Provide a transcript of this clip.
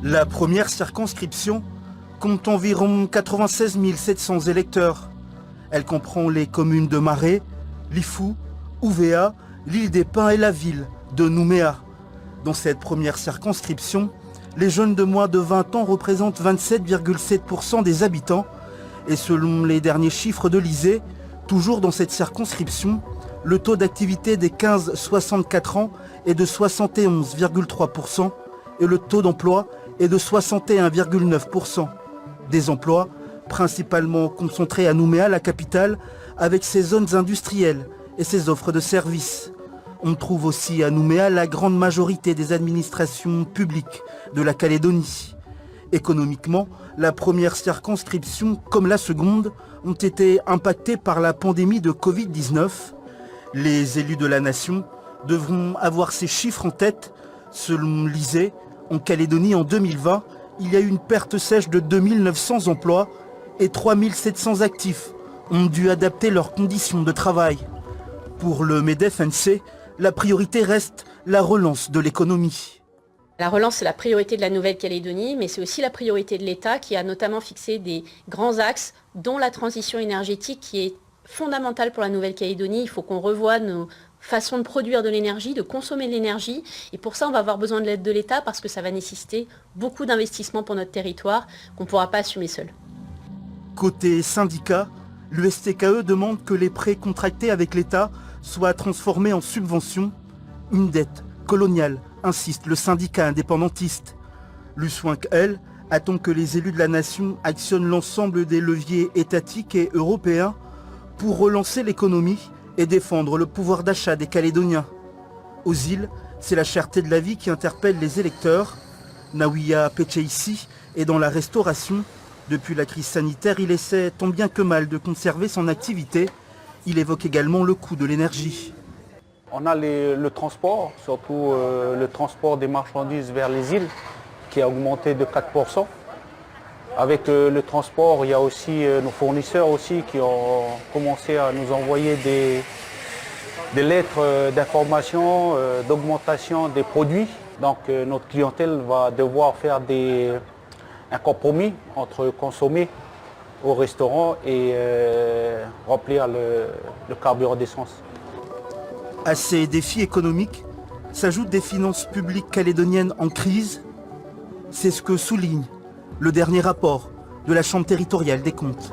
La première circonscription compte environ 96 700 électeurs. Elle comprend les communes de Marais, Lifou, Ouvéa, l'île des Pins et la ville de Nouméa. Dans cette première circonscription, les jeunes de moins de 20 ans représentent 27,7% des habitants. Et selon les derniers chiffres de l'ISEE, toujours dans cette circonscription, le taux d'activité des 15-64 ans est de 71,3% et le taux d'emploi est de 61,9%. Des emplois principalement concentrés à Nouméa, la capitale, avec ses zones industrielles et ses offres de services. On trouve aussi à Nouméa la grande majorité des administrations publiques de la Calédonie. Économiquement, la première circonscription comme la seconde ont été impactées par la pandémie de Covid-19. Les élus de la nation devront avoir ces chiffres en tête. Selon l'ISEE, en Calédonie en 2020, il y a eu une perte sèche de 2900 emplois et 3700 actifs ont dû adapter leurs conditions de travail. Pour le MEDEF-NC, la priorité reste la relance de l'économie. La relance, c'est la priorité de la Nouvelle-Calédonie, mais c'est aussi la priorité de l'État qui a notamment fixé des grands axes, dont la transition énergétique qui est fondamentale pour la Nouvelle-Calédonie. Il faut qu'on revoie nos façons de produire de l'énergie, de consommer de l'énergie. Et pour ça, on va avoir besoin de l'aide de l'État parce que ça va nécessiter beaucoup d'investissements pour notre territoire qu'on ne pourra pas assumer seul. Côté syndicat, l'USTKE demande que les prêts contractés avec l'État soient transformés en subventions. Une dette coloniale, insiste le syndicat indépendantiste. L'USWINC, elle, attend que les élus de la nation actionnent l'ensemble des leviers étatiques et européens pour relancer l'économie et défendre le pouvoir d'achat des Calédoniens. Aux îles, c'est la cherté de la vie qui interpelle les électeurs. Naouya Pecheissi est dans la restauration. Depuis la crise sanitaire, il essaie tant bien que mal de conserver son activité. Il évoque également le coût de l'énergie. On a le transport, surtout le transport des marchandises vers les îles, qui a augmenté de 4%. Avec le transport, il y a aussi nos fournisseurs aussi qui ont commencé à nous envoyer des lettres d'information, d'augmentation des produits. Donc notre clientèle va devoir faire un compromis entre consommer au restaurant et remplir le carburant d'essence. À ces défis économiques s'ajoutent des finances publiques calédoniennes en crise. C'est ce que souligne le dernier rapport de la Chambre territoriale des comptes.